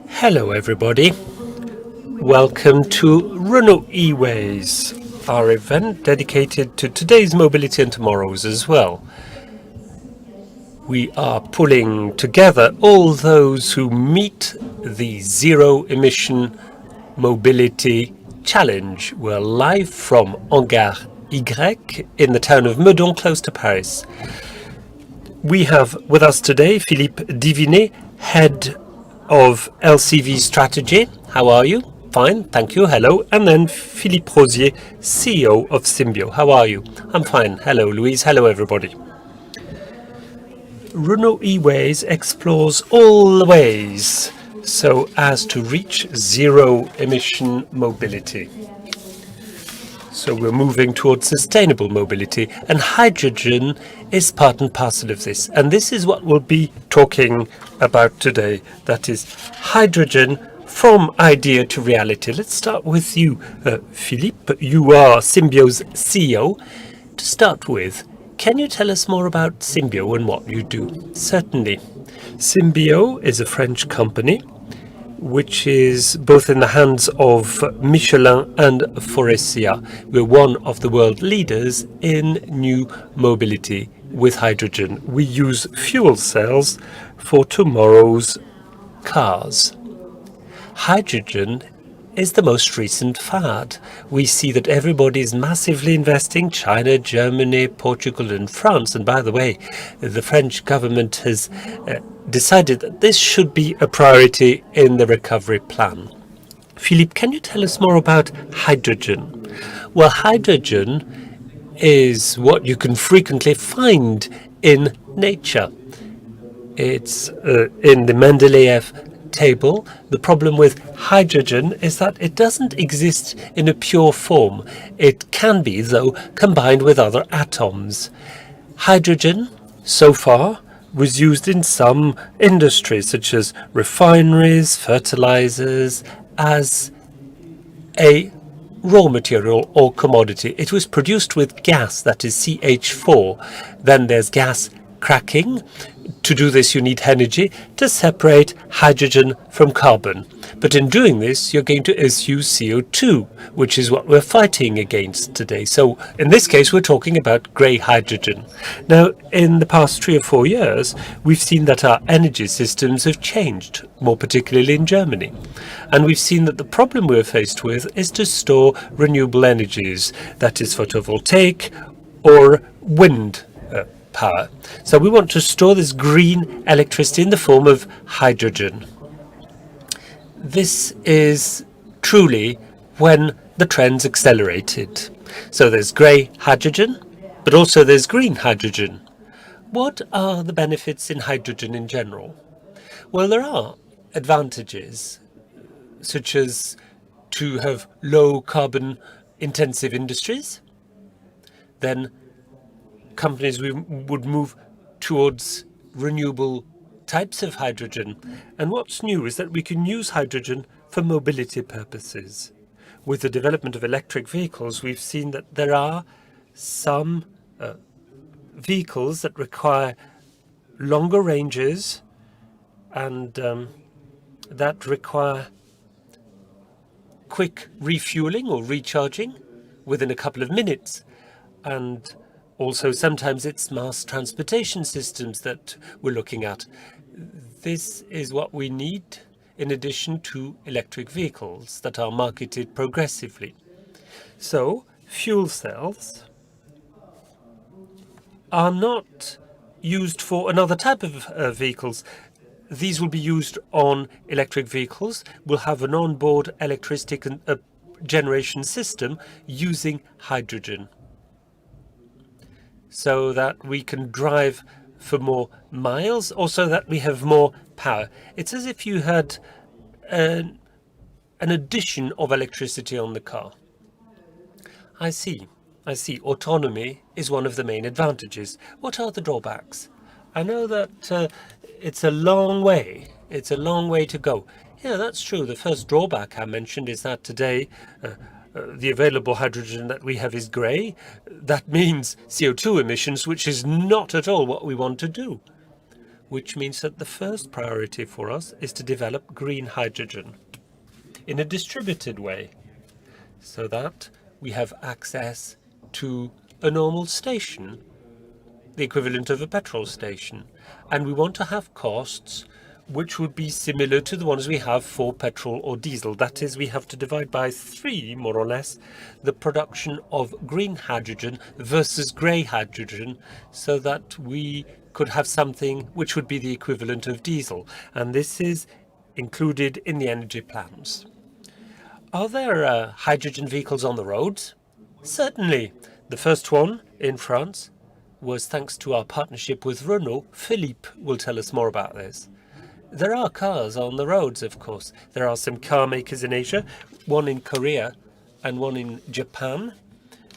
Hello everybody, welcome to Renault E-Ways, our event dedicated to today's mobility and tomorrow's as well. We are pulling together all those who meet the zero emission mobility challenge. We're live from Hangar Y in the town of Meudon, close to Paris. We have with us today Philippe Diviné, head of LCV strategy. How are you? Fine, thank you. Hello. And then Philippe Rosier, CEO of Symbio. How are you? I'm fine. Hello, Louise. Hello, everybody. Renault E-Ways explores all the ways so as to reach zero emission mobility. So we're moving towards sustainable mobility, and hydrogen is part and parcel of this. And this is what we'll be talking about today. That is hydrogen from idea to reality. Let's start with you, Philippe. You are Symbio's CEO. To start with, can you tell us more about Symbio and what you do? Certainly. Symbio is a French company which is both in the hands of Michelin and Faurecia. We're one of the world leaders in new mobility with hydrogen. We use fuel cells for tomorrow's cars. Hydrogen is the most recent fad. We see that everybody is massively investing, China, Germany, Portugal and France. And by the way, the French government has decided that this should be a priority in the recovery plan. Philippe, can you tell us more about hydrogen? Well, hydrogen is what you can frequently find in nature. It's in the Mendeleev table. The problem with hydrogen is that it doesn't exist in a pure form. It can be, though, combined with other atoms. Hydrogen, so far, was used in some industries, such as refineries, fertilizers, as a raw material or commodity. It was produced with gas, that is CH4. Then there's gas cracking. To do this, you need energy to separate hydrogen from carbon. But in doing this, you're going to issue CO2, which is what we're fighting against today. So in this case, we're talking about grey hydrogen. Now, in the past 3 or 4 years, we've seen that our energy systems have changed, more particularly in Germany. And we've seen that the problem we're faced with is to store renewable energies, that is photovoltaic or wind power. So we want to store this green electricity in the form of hydrogen. This is truly when the trends accelerated. So there's grey hydrogen, but also there's green hydrogen. What are the benefits in hydrogen in general? Well, there are advantages, such as to have low carbon intensive industries. Then companies would move towards renewable types of hydrogen. And what's new is that we can use hydrogen for mobility purposes. With the development of electric vehicles, we've seen that there are some vehicles that require longer ranges and that require quick refueling or recharging within a couple of minutes. And also, sometimes it's mass transportation systems that we're looking at. This is what we need in addition to electric vehicles that are marketed progressively. So, fuel cells are not used for another type of vehicles. These will be used on electric vehicles. We'll have an onboard electricity generation system using hydrogen, so that we can drive for more miles, or so that we have more power. It's as if you had an addition of electricity on the car. I see. Autonomy is one of the main advantages. What are the drawbacks? I know that it's a long way. It's a long way to go. Yeah, that's true. The first drawback I mentioned is that today the available hydrogen that we have is grey. That means CO2 emissions, which is not at all what we want to do. which means that the first priority for us is to develop green hydrogen in a distributed way, so that we have access to a normal station, the equivalent of a petrol station. And we want to have costs which would be similar to the ones we have for petrol or diesel. That is, we have to divide by 3, more or less, the production of green hydrogen versus grey hydrogen, so that we could have something which would be the equivalent of diesel. And this is included in the energy plans. Are there hydrogen vehicles on the roads? Certainly. The first one in France was thanks to our partnership with Renault. Philippe will tell us more about this. There are cars on the roads, of course. There are some car makers in Asia, one in Korea and one in Japan,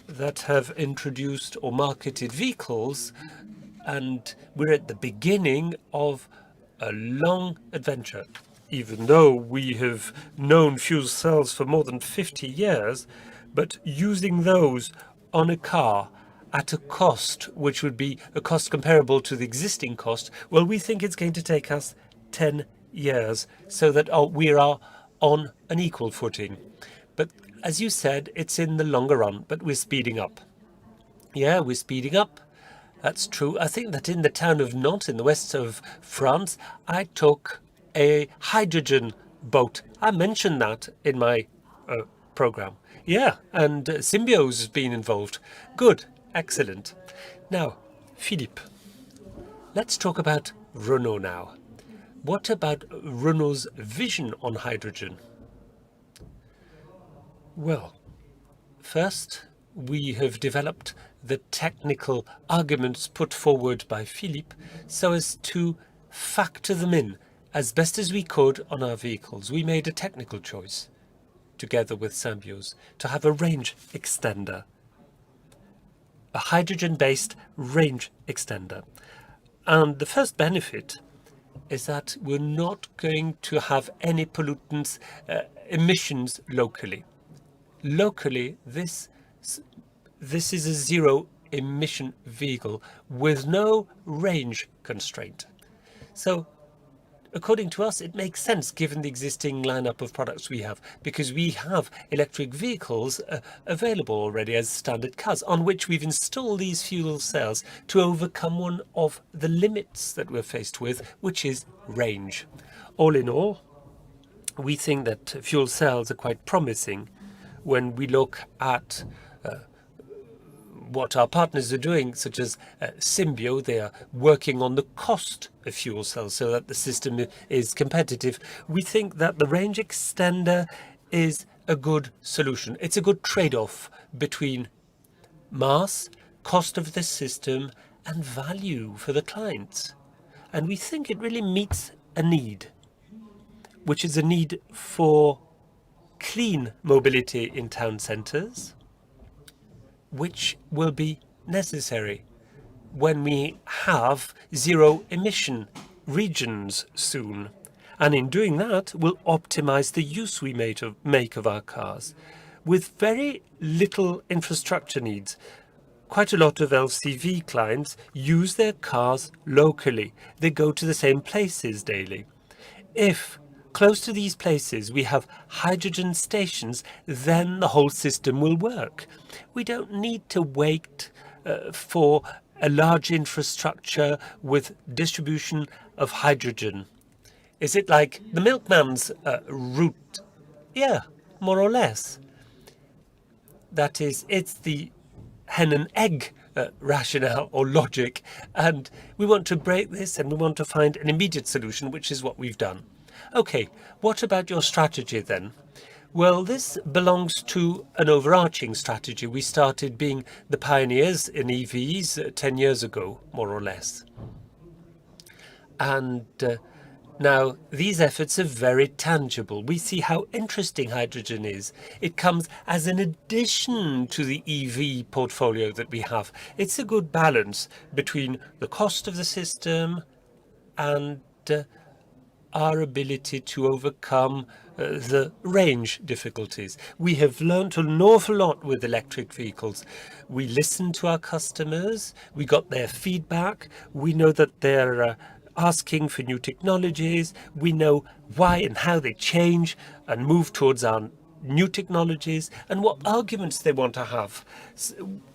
that have introduced or marketed vehicles, and we're at the beginning of a long adventure. Even though we have known fuel cells for more than 50 years, but using those on a car at a cost which would be a cost comparable to the existing cost, well, we think it's going to take us 10 years, so that we are on an equal footing. But as you said, it's in the longer run, but we're speeding up. Yeah, we're speeding up. That's true. I think that in the town of Nantes, in the west of France, I took a hydrogen boat. I mentioned that in my program. Yeah, and Symbio's been involved. Good, excellent. Now, Philippe, let's talk about Renault now. What about Renault's vision on hydrogen? Well, first, we have developed the technical arguments put forward by Philippe so as to factor them in as best as we could on our vehicles. We made a technical choice, together with Symbio's, to have a range extender, a hydrogen-based range extender. And the first benefit is that we're not going to have any pollutants emissions locally. Locally, this is a zero emission vehicle with no range constraint. So according to us, it makes sense given the existing lineup of products we have, because we have electric vehicles available already as standard cars on which we've installed these fuel cells to overcome one of the limits that we're faced with, which is range. All in all, we think that fuel cells are quite promising when we look at what our partners are doing, such as Symbio. They are working on the cost of fuel cells so that the system is competitive. We think that the range extender is a good solution. It's a good trade-off between mass, cost of the system, and value for the clients. And we think it really meets a need, which is a need for clean mobility in town centres, which will be necessary when we have zero emission regions soon. And in doing that, we'll optimize the use we make of our cars with very little infrastructure needs. Quite a lot of LCV clients use their cars locally. They go to the same places daily. If close to these places we have hydrogen stations, then the whole system will work. We don't need to wait for a large infrastructure with distribution of hydrogen. Is it like the milkman's route? Yeah, more or less. That is, it's the hen and egg rationale or logic, and we want to break this and we want to find an immediate solution, which is what we've done. Okay, what about your strategy then? Well, this belongs to an overarching strategy. We started being the pioneers in EVs 10 years ago, more or less. And now these efforts are very tangible. We see how interesting hydrogen is. It comes as an addition to the EV portfolio that we have. It's a good balance between the cost of the system and our ability to overcome the range difficulties. We have learned an awful lot with electric vehicles. We listened to our customers, we got their feedback, we know that they're asking for new technologies. We know why and how they change and move towards our new technologies and what arguments they want to have.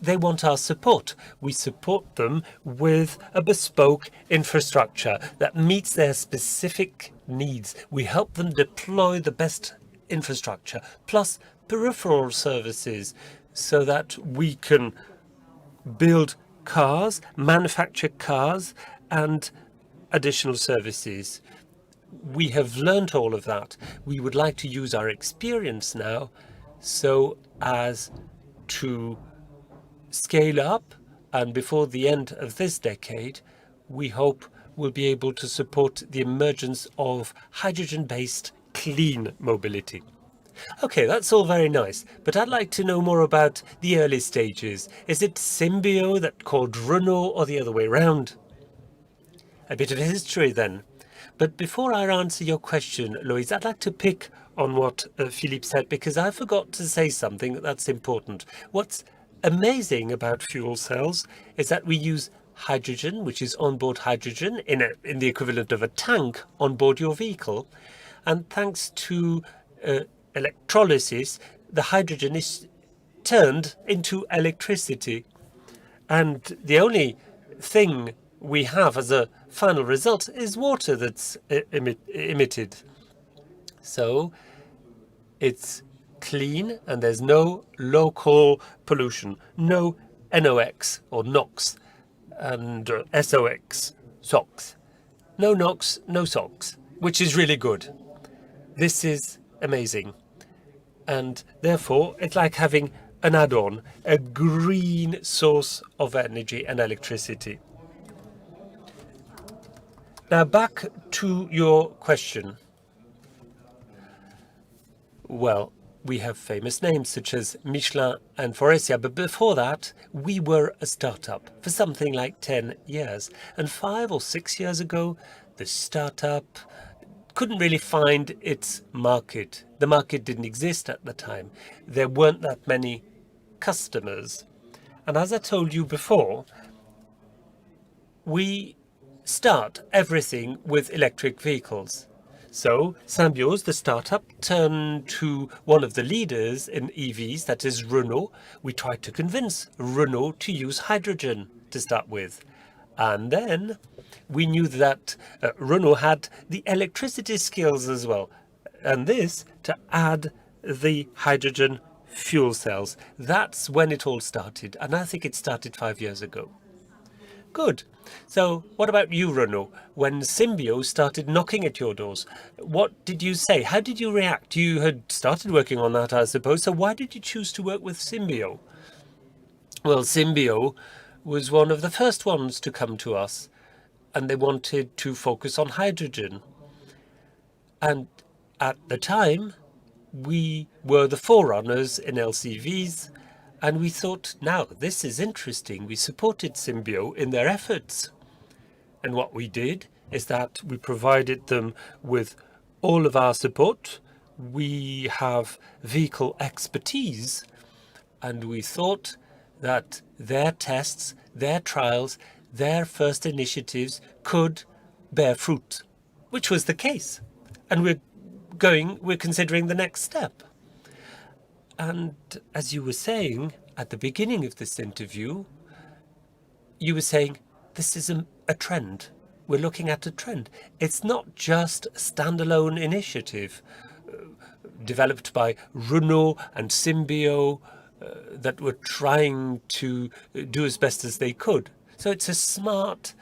They want our support. We support them with a bespoke infrastructure that meets their specific needs. We help them deploy the best infrastructure, plus peripheral services, so that we can build cars, manufacture cars, and additional services. We have learned all of that. We would like to use our experience now so as to scale up, and before the end of this decade, we hope we'll be able to support the emergence of hydrogen-based clean mobility. Okay, that's all very nice, but I'd like to know more about the early stages. Is it Symbio that called Renault, or the other way around? A bit of history then. But before I answer your question, Louise, I'd like to pick on what Philippe said, because I forgot to say something that's important. What's amazing about fuel cells is that we use hydrogen, which is onboard hydrogen, in the equivalent of a tank on board your vehicle. And thanks to electrolysis, the hydrogen is turned into electricity. And the only thing we have as a final result is water that's emitted. So it's clean and there's no local pollution, no NOx or NOx and SOx, SOx. No NOx, no SOx, which is really good. This is amazing. And therefore, it's like having an add-on, a green source of energy and electricity. Now back to your question. Well, we have famous names such as Michelin and Faurecia, but before that, we were a startup for something like 10 years. And 5 or 6 years ago, the startup couldn't really find its market. The market didn't exist at the time. There weren't that many customers. And as I told you before, we start everything with electric vehicles. So Symbio, the startup, turned to one of the leaders in EVs, that is Renault. We tried to convince Renault to use hydrogen to start with. And then we knew that Renault had the electricity skills as well. And this to add the hydrogen fuel cells. That's when it all started. And I think it started 5 years ago. Good. So what about you, Renault? When Symbio started knocking at your doors, what did you say? How did you react? You had started working on that, I suppose. So why did you choose to work with Symbio? Well, Symbio was one of the first ones to come to us, and they wanted to focus on hydrogen. And at the time, we were the forerunners in LCVs, and we thought, now, this is interesting. We supported Symbio in their efforts. And what we did is that we provided them with all of our support. We have vehicle expertise, and we thought that their tests, their trials, their first initiatives could bear fruit, which was the case. And we're considering the next step. And as you were saying at the beginning of this interview, you were saying this is a trend. We're looking at a trend. It's not just a standalone initiative developed by Renault and Symbio that were trying to do as best as they could. So it's a smart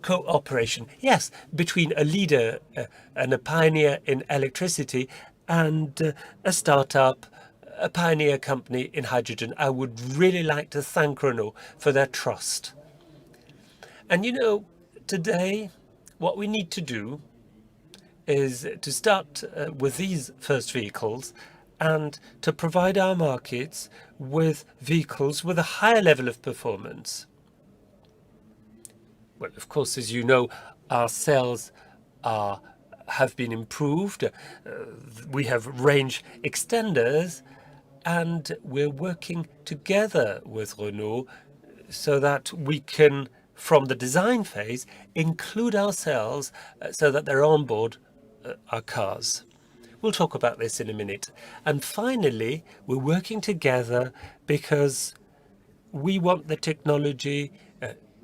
cooperation, yes, between a leader and a pioneer in electricity and a startup, a pioneer company in hydrogen. I would really like to thank Renault for their trust. And you know, today, what we need to do is to start with these first vehicles and to provide our markets with vehicles with a higher level of performance. Well, of course, as you know, our cells have been improved. We have range extenders, and we're working together with Renault so that we can from the design phase, include ourselves so that they're on board our cars. We'll talk about this in a minute. And finally, we're working together because we want the technology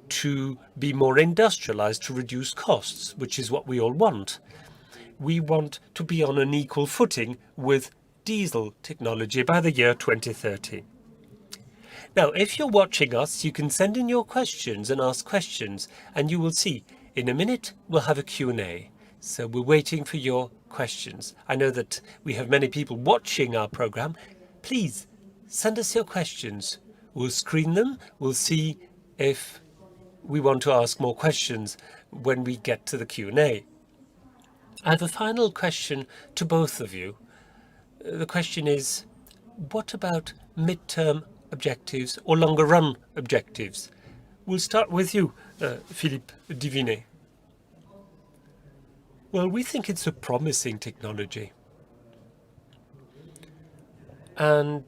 to be more industrialized, to reduce costs, which is what we all want. We want to be on an equal footing with diesel technology by the year 2030. Now, if you're watching us, you can send in your questions and ask questions, and you will see in a minute we'll have a Q&A. So we're waiting for your questions. I know that we have many people watching our program. Please send us your questions. We'll screen them. We'll see if we want to ask more questions when we get to the Q&A. I have a final question to both of you. The question is, what about midterm objectives or longer run objectives? We'll start with you, Philippe Diviné. Well, we think it's a promising technology. And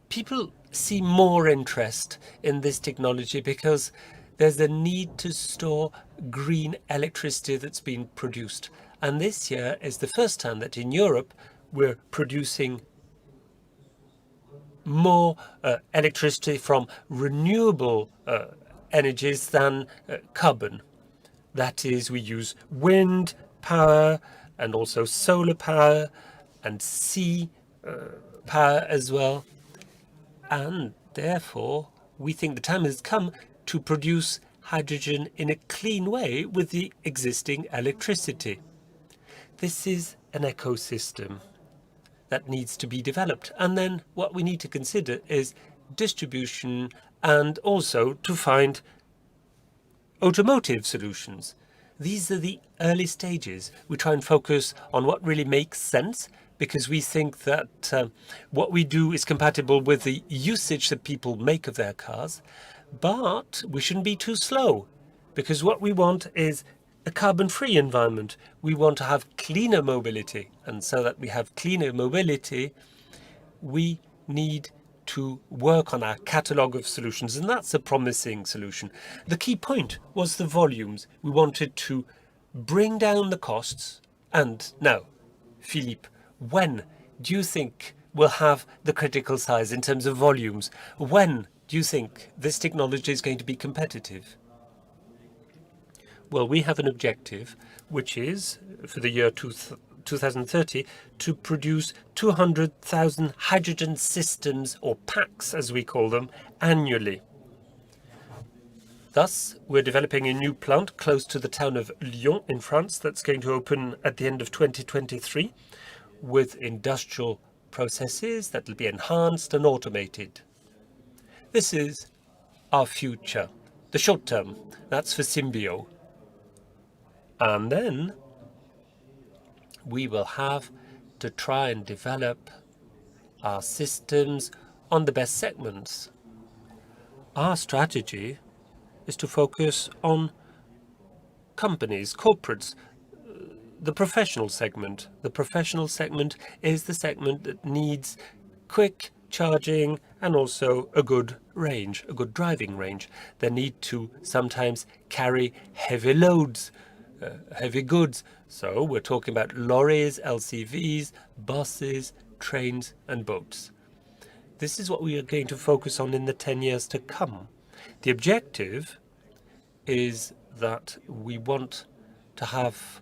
people see more interest in this technology because there's a need to store green electricity that's being produced. And this year is the first time that in Europe we're producing more electricity from renewable energies than carbon. That is, we use wind power and also solar power and sea power as well. And therefore, we think the time has come to produce hydrogen in a clean way with the existing electricity. This is an ecosystem that needs to be developed. And then what we need to consider is distribution and also to find automotive solutions. These are the early stages. We try and focus on what really makes sense because we think that what we do is compatible with the usage that people make of their cars. But we shouldn't be too slow because what we want is a carbon-free environment. We want to have cleaner mobility. And so that we have cleaner mobility, we need to work on our catalogue of solutions. And that's a promising solution. The key point was the volumes. We wanted to bring down the costs. And now, Philippe, when do you think we'll have the critical size in terms of volumes? When do you think this technology is going to be competitive? Well, we have an objective, which is, for the year 2030, to produce 200,000 hydrogen systems, or packs as we call them, annually. Thus, we're developing a new plant close to the town of Lyon in France that's going to open at the end of 2023 with industrial processes that will be enhanced and automated. This is our future. The short term, that's for Symbio. And then we will have to try and develop our systems on the best segments. Our strategy is to focus on companies, corporates, the professional segment. The professional segment is the segment that needs quick charging and also a good range, a good driving range. They need to sometimes carry heavy loads, heavy goods. So we're talking about lorries, LCVs, buses, trains and boats. This is what we are going to focus on in the 10 years to come. The objective is that we want to have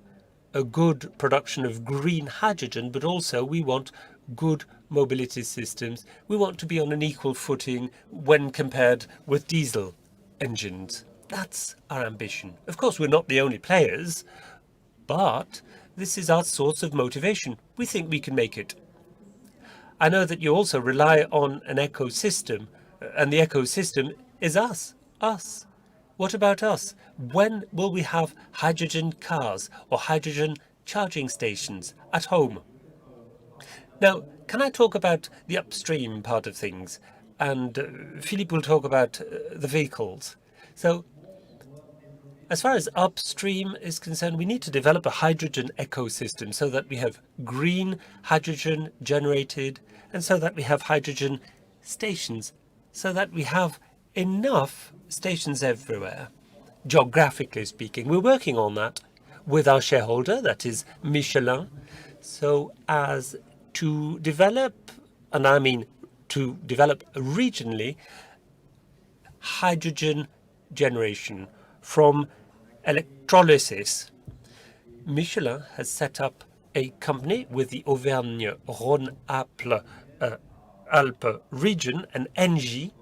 a good production of green hydrogen, but also we want good mobility systems. We want to be on an equal footing when compared with diesel engines. That's our ambition. Of course, we're not the only players, but this is our source of motivation. We think we can make it. I know that you also rely on an ecosystem, and the ecosystem is us. What about us? When will we have hydrogen cars or hydrogen charging stations at home? Now, can I talk about the upstream part of things? And Philippe will talk about the vehicles. So, as far as upstream is concerned, we need to develop a hydrogen ecosystem so that we have green hydrogen generated and so that we have hydrogen stations, so that we have enough stations everywhere, geographically speaking. We're working on that with our shareholder, that is Michelin, so as to develop, and I mean to develop regionally, hydrogen generation from electrolysis. Michelin has set up a company with the Auvergne-Rhône-Alpes region, an ENGIE,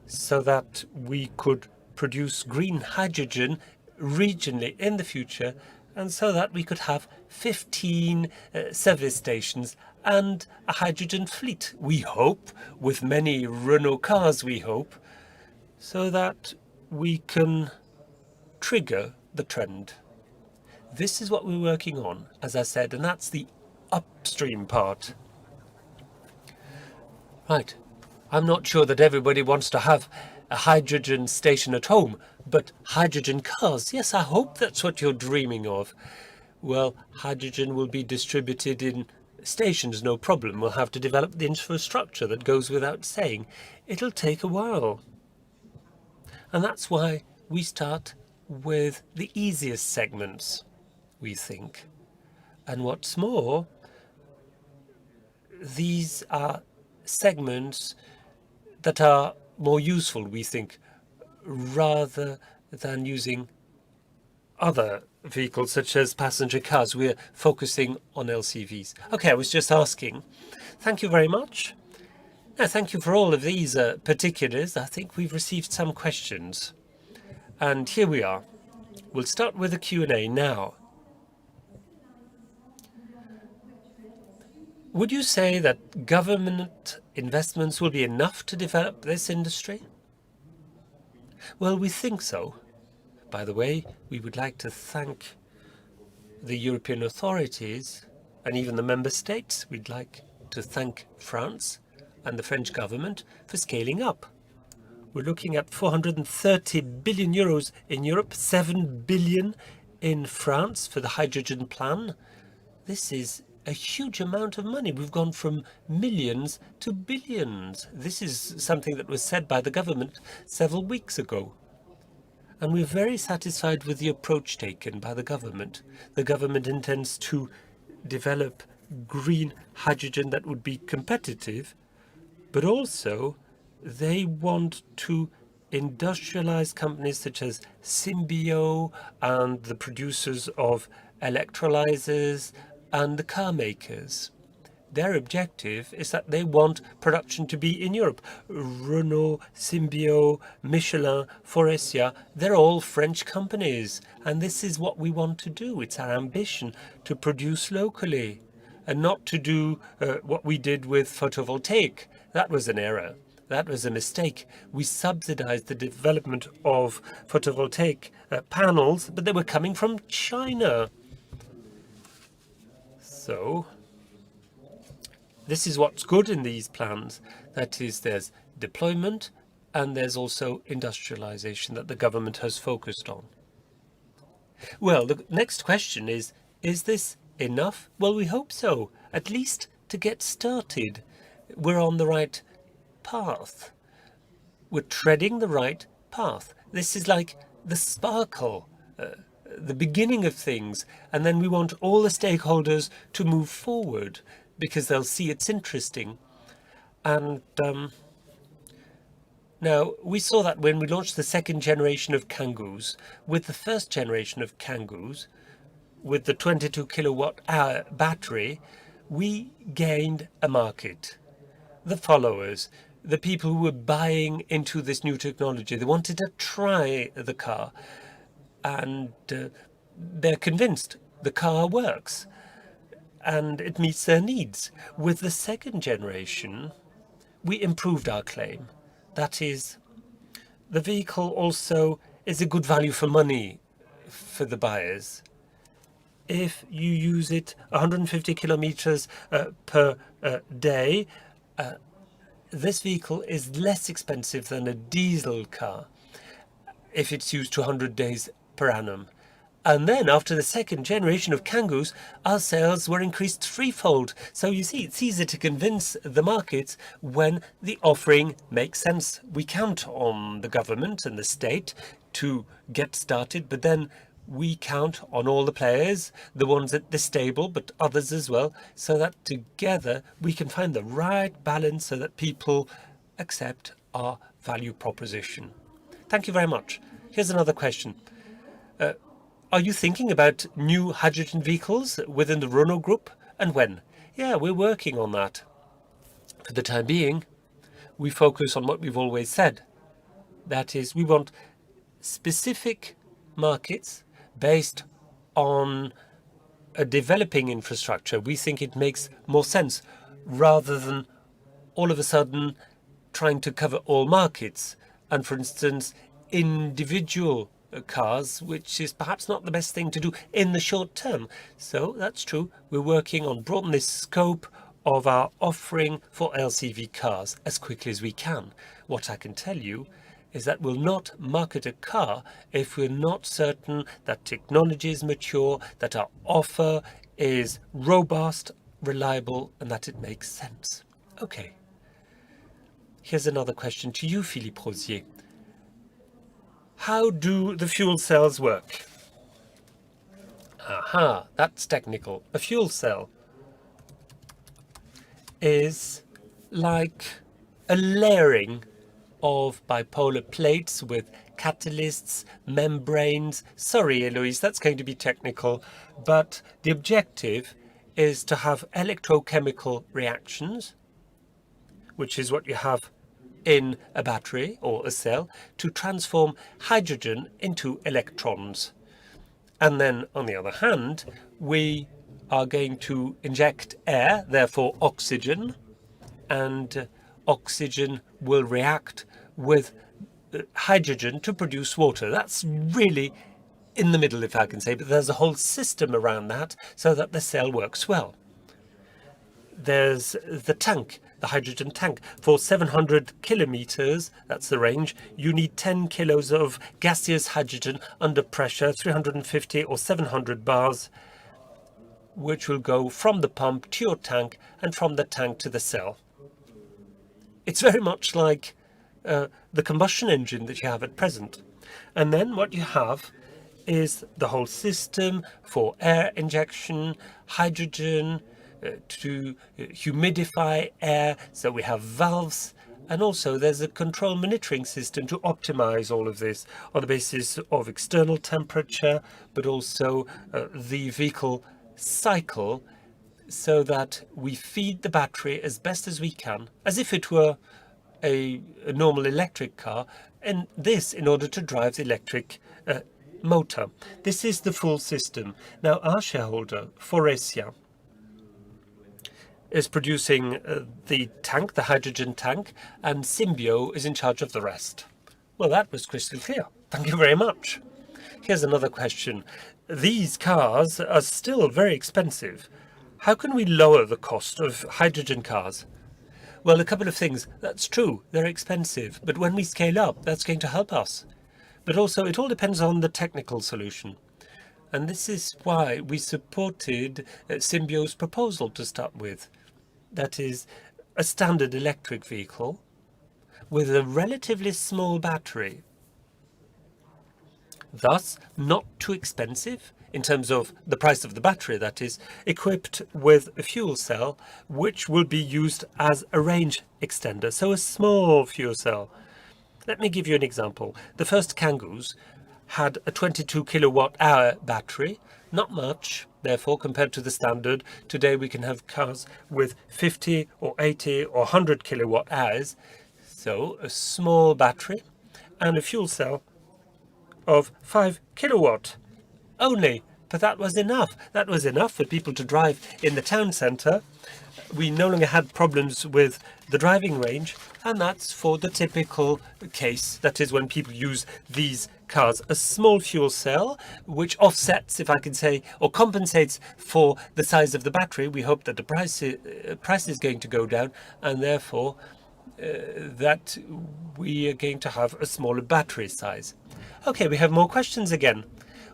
so that we could produce green hydrogen regionally in the future, and so that we could have 15 service stations and a hydrogen fleet, we hope, with many Renault cars, we hope, so that we can trigger the trend. This is what we're working on, as I said, and that's the upstream part. Right. I'm not sure that everybody wants to have a hydrogen station at home, but hydrogen cars, yes, I hope that's what you're dreaming of. Well, hydrogen will be distributed in stations, no problem. We'll have to develop the infrastructure, that goes without saying. It'll take a while. And that's why we start with the easiest segments, we think. And what's more, these are segments that are more useful, we think, rather than using other vehicles such as passenger cars. We're focusing on LCVs. Okay, I was just asking. Thank you very much. Now, thank you for all of these particulars. I think we've received some questions. And here we are. We'll start with the Q&A now. Would you say that government investments will be enough to develop this industry? Well, we think so. By the way, we would like to thank the European authorities and even the member states. We'd like to thank France and the French government for scaling up. We're looking at 430 billion euros in Europe, 7 billion in France for the hydrogen plan. This is a huge amount of money. We've gone from millions to billions. This is something that was said by the government several weeks ago. And we're very satisfied with the approach taken by the government. The government intends to develop green hydrogen that would be competitive, but also they want to industrialize companies such as Symbio and the producers of electrolyzers and the car makers. Their objective is that they want production to be in Europe. Renault, Symbio, Michelin, Faurecia, they're all French companies. And this is what we want to do. It's our ambition to produce locally and not to do what we did with photovoltaic. That was an error. That was a mistake. We subsidized the development of photovoltaic panels, but they were coming from China. So this is what's good in these plans. That is, there's deployment and there's also industrialization that the government has focused on. Well, the next question is this enough? Well, we hope so, at least to get started. We're on the right path. We're treading the right path. This is like the sparkle, the beginning of things, and then we want all the stakeholders to move forward because they'll see it's interesting. And now, we saw that when we launched the second generation of Kangoos. With the first generation of Kangoos, with the 22 kilowatt hour battery, we gained a market. The followers, the people who were buying into this new technology, they wanted to try the car, and they're convinced the car works and it meets their needs. With the second generation, we improved our claim. That is, the vehicle also is a good value for money for the buyers. If you use it 150 kilometers per day, this vehicle is less expensive than a diesel car if it's used 200 days per annum. And then after the second generation of Kangoos, our sales were increased threefold. So you see, it's easy to convince the markets when the offering makes sense. We count on the government and the state to get started, but then we count on all the players, the ones at the stable, but others as well, so that together we can find the right balance so that people accept our value proposition. Thank you very much. Here's another question. Are you thinking about new hydrogen vehicles within the Renault Group, and when? Yeah, we're working on that. For the time being, we focus on what we've always said. That is, we want specific markets based on a developing infrastructure. We think it makes more sense rather than all of a sudden trying to cover all markets and, for instance, individual cars, which is perhaps not the best thing to do in the short term. So that's true. We're working on broadening the scope of our offering for LCV cars as quickly as we can. What I can tell you is that we'll not market a car if we're not certain that technology is mature, that our offer is robust, reliable, and that it makes sense. Okay. Here's another question to you, Philippe Rosier. How do the fuel cells work? Aha, that's technical. A fuel cell is like a layering of bipolar plates with catalysts, membranes. Sorry, Eloise, that's going to be technical, but the objective is to have electrochemical reactions, which is what you have in a battery or a cell, to transform hydrogen into electrons. And then, on the other hand, we are going to inject air, therefore oxygen, and oxygen will react with hydrogen to produce water. That's really in the middle, if I can say, but there's a whole system around that so that the cell works well. There's the tank, the hydrogen tank. For 700 kilometers, that's the range, you need 10 kilos of gaseous hydrogen under pressure, 350 or 700 bars, which will go from the pump to your tank and from the tank to the cell. It's very much like the combustion engine that you have at present. And then what you have is the whole system for air injection, hydrogen, to humidify air, so we have valves, and also there's a control monitoring system to optimize all of this on the basis of external temperature, but also the vehicle cycle, so that we feed the battery as best as we can, as if it were a normal electric car, and this in order to drive the electric motor. This is the full system. Now our shareholder, Faurecia, is producing the tank, the hydrogen tank, and Symbio is in charge of the rest. Well, that was crystal clear. Thank you very much. Here's another question. These cars are still very expensive. How can we lower the cost of hydrogen cars? Well, a couple of things. That's true, they're expensive, but when we scale up, that's going to help us. But also, it all depends on the technical solution. And this is why we supported Symbio's proposal to start with. That is a standard electric vehicle with a relatively small battery. Thus, not too expensive in terms of the price of the battery, that is, equipped with a fuel cell, which will be used as a range extender, so a small fuel cell. Let me give you an example. The first Kangoos had a 22 kilowatt hour battery, not much, therefore, compared to the standard. Today we can have cars with 50 or 80 or 100 kilowatt hours, so a small battery and a fuel cell of 5 kilowatt only. But that was enough. That was enough for people to drive in the town centre. We no longer had problems with the driving range, and that's for the typical case. That is when people use these cars. A small fuel cell, which offsets, if I can say, or compensates for the size of the battery. We hope that the price is going to go down, and therefore that we are going to have a smaller battery size. Okay, we have more questions again.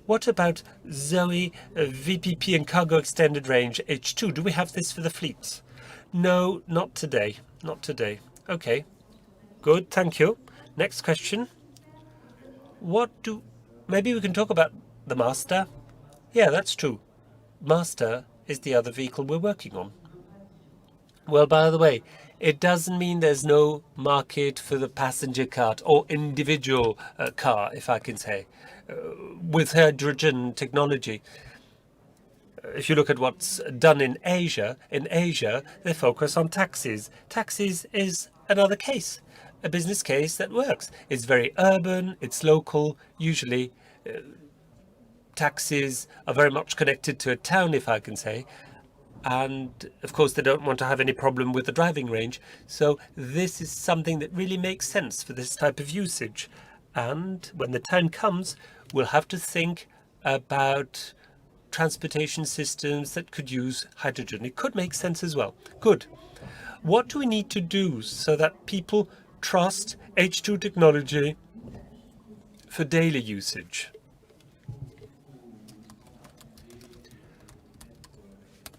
What about Zoe, VPP and cargo extended range H2? Do we have this for the fleets? No, not today. Not today. Okay, good, thank you. Next question. Maybe we can talk about the Master? Yeah, that's true. Master is the other vehicle we're working on. Well, by the way, it doesn't mean there's no market for the passenger car or individual car, if I can say, with hydrogen technology. If you look at what's done in Asia, they focus on taxis. Taxis is another case, a business case that works. It's very urban, it's local. Usually, taxis are very much connected to a town, if I can say. And of course, they don't want to have any problem with the driving range. So this is something that really makes sense for this type of usage. And when the time comes, we'll have to think about transportation systems that could use hydrogen. It could make sense as well. Good. What do we need to do so that people trust H2 technology for daily usage?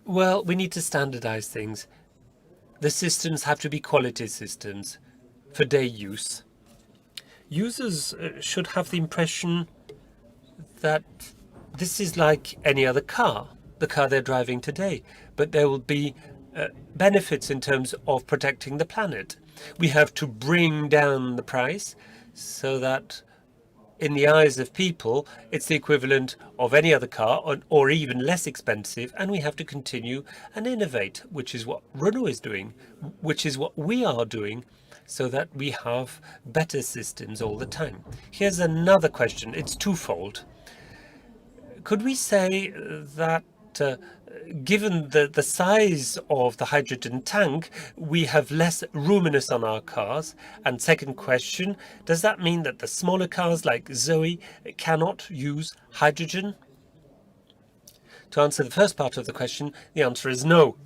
Well, we need to standardize things. The systems have to be quality systems for day use. Users should have the impression that this is like any other car, the car they're driving today, but there will be benefits in terms of protecting the planet. We have to bring down the price so that in the eyes of people, it's the equivalent of any other car or even less expensive, and we have to continue and innovate, which is what Renault is doing, which is what we are doing, so that we have better systems all the time. Here's another question. It's twofold. Could we say that given the size of the hydrogen tank, we have less roominess on our cars? And second question, does that mean that the smaller cars like Zoe cannot use hydrogen? To answer the first part of the question, the answer is no.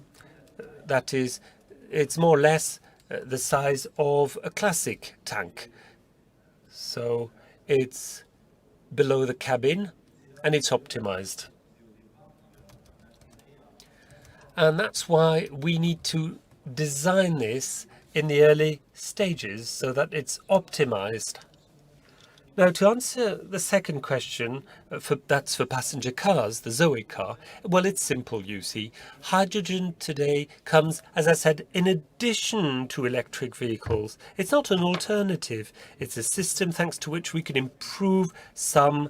That is, it's more or less the size of a classic tank. So it's below the cabin and it's optimized. And that's why we need to design this in the early stages so that it's optimized. Now, to answer the second question, that's for passenger cars, the Zoe car, well, it's simple, you see. Hydrogen today comes, as I said, in addition to electric vehicles. It's not an alternative. It's a system thanks to which we can improve some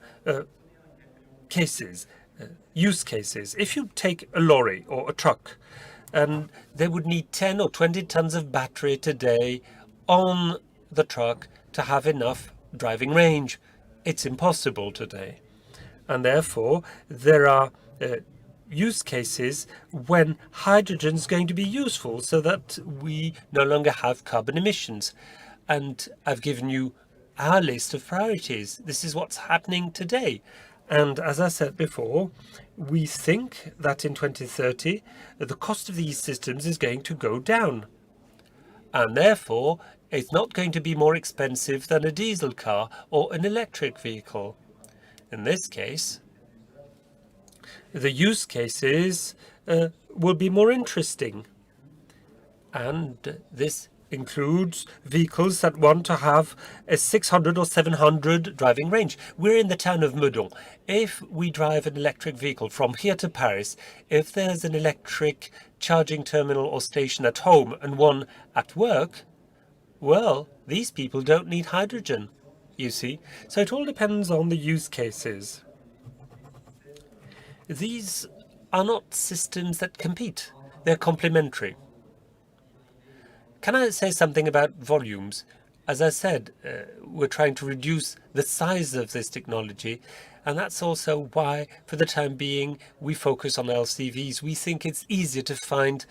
use cases. If you take a lorry or a truck, and they would need 10 or 20 tons of battery today on the truck to have enough driving range. It's impossible today. And therefore, there are use cases when hydrogen is going to be useful so that we no longer have carbon emissions. And I've given you our list of priorities. This is what's happening today. And as I said before, we think that in 2030, the cost of these systems is going to go down. And therefore, it's not going to be more expensive than a diesel car or an electric vehicle. In this case, the use cases will be more interesting. And this includes vehicles that want to have a 600 or 700 driving range. We're in the town of Meudon. If we drive an electric vehicle from here to Paris, if there's an electric charging terminal or station at home and one at work, well, these people don't need hydrogen, you see. So it all depends on the use cases. These are not systems that compete. They're complementary. Can I say something about volumes? As I said, we're trying to reduce the size of this technology, and that's also why, for the time being, we focus on LCVs. We think it's easier to find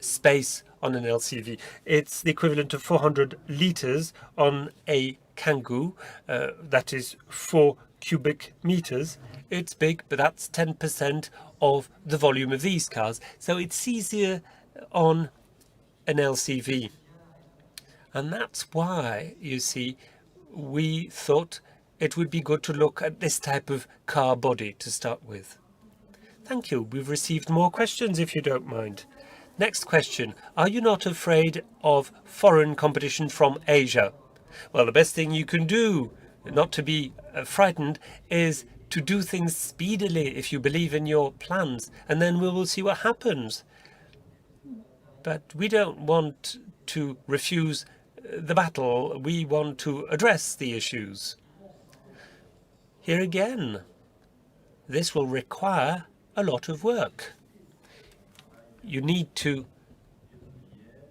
space on an LCV. It's the equivalent of 400 liters on a Kangoo, that is 4 cubic meters. It's big, but that's 10% of the volume of these cars. So it's easier on an LCV. And that's why, you see, we thought it would be good to look at this type of car body to start with. Thank you. We've received more questions, if you don't mind. Next question. Are you not afraid of foreign competition from Asia? Well, the best thing you can do, not to be frightened, is to do things speedily if you believe in your plans, and then we will see what happens. But we don't want to refuse the battle. We want to address the issues. Here again, this will require a lot of work. You need to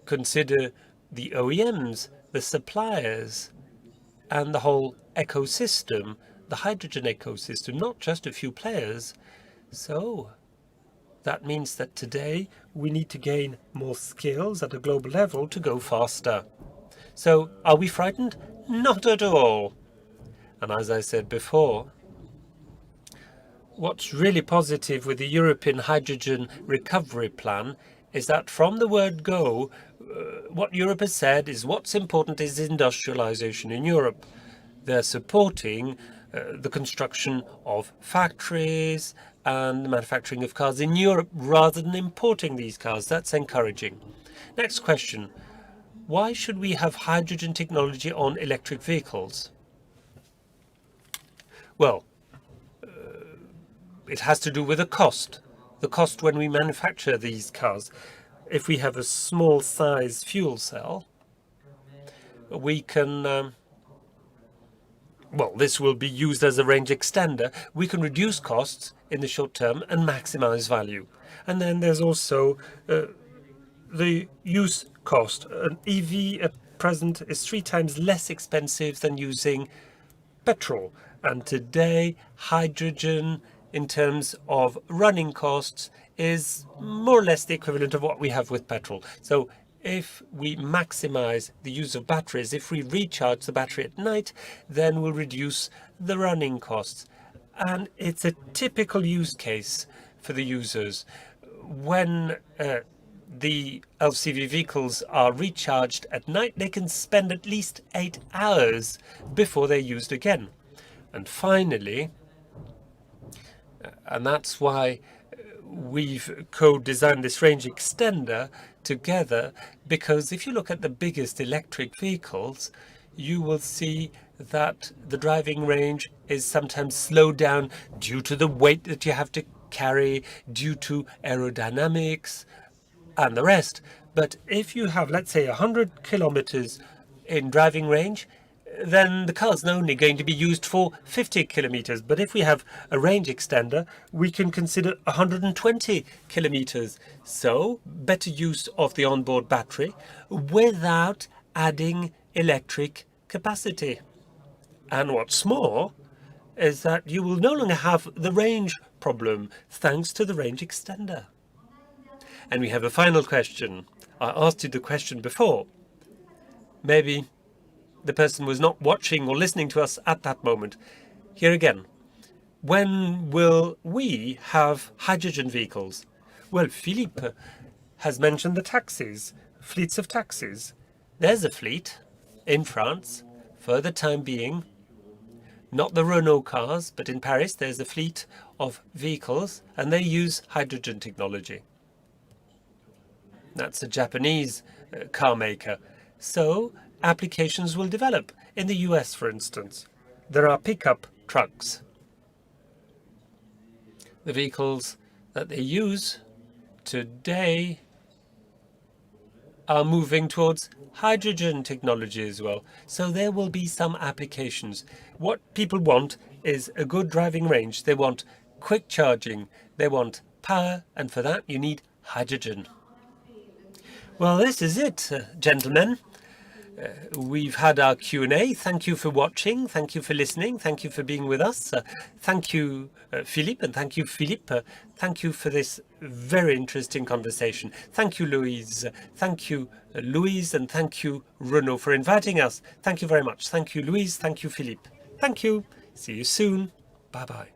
consider the OEMs, the suppliers, and the whole ecosystem, the hydrogen ecosystem, not just a few players. So that means that today we need to gain more skills at a global level to go faster. So are we frightened? Not at all. And as I said before, what's really positive with the European Hydrogen Recovery Plan is that from the word go, what Europe has said is what's important is industrialization in Europe. They're supporting the construction of factories and the manufacturing of cars in Europe rather than importing these cars. That's encouraging. Next question. Why should we have hydrogen technology on electric vehicles? Well, it has to do with the cost when we manufacture these cars. If we have a small size fuel cell, we can, well, this will be used as a range extender. We can reduce costs in the short term and maximize value. And then there's also the use cost. An EV at present is 3 times less expensive than using petrol. And today, hydrogen, in terms of running costs, is more or less the equivalent of what we have with petrol. So if we maximize the use of batteries, if we recharge the battery at night, then we'll reduce the running costs. And it's a typical use case for the users. When the LCV vehicles are recharged at night, they can spend at least 8 hours before they're used again. And finally, and that's why we've co-designed this range extender together, because if you look at the biggest electric vehicles, you will see that the driving range is sometimes slowed down due to the weight that you have to carry, due to aerodynamics and the rest. But if you have, let's say, 100 kilometers in driving range, then the car is only going to be used for 50 kilometers. But if we have a range extender, we can consider 120 kilometers. So better use of the onboard battery without adding electric capacity. And what's more is that you will no longer have the range problem thanks to the range extender. And we have a final question. I asked you the question before. Maybe the person was not watching or listening to us at that moment. Here again, when will we have hydrogen vehicles? Well, Philippe has mentioned the taxis, fleets of taxis. There's a fleet in France for the time being, not the Renault cars, but in Paris there's a fleet of vehicles and they use hydrogen technology. That's a Japanese car maker. So applications will develop. In the US, for instance, there are pickup trucks. The vehicles that they use today are moving towards hydrogen technology as well. So there will be some applications. What people want is a good driving range. They want quick charging. They want power. And for that, you need hydrogen. Well, this is it, gentlemen. We've had our Q&A. Thank you for watching. Thank you for listening. Thank you for being with us. Thank you, Philippe, and thank you, Philippe. Thank you for this very interesting conversation. Thank you, Louise. Thank you, Louise, and thank you, Renault, for inviting us. Thank you very much. Thank you, Louise. Thank you, Philippe. Thank you. See you soon. Bye-bye.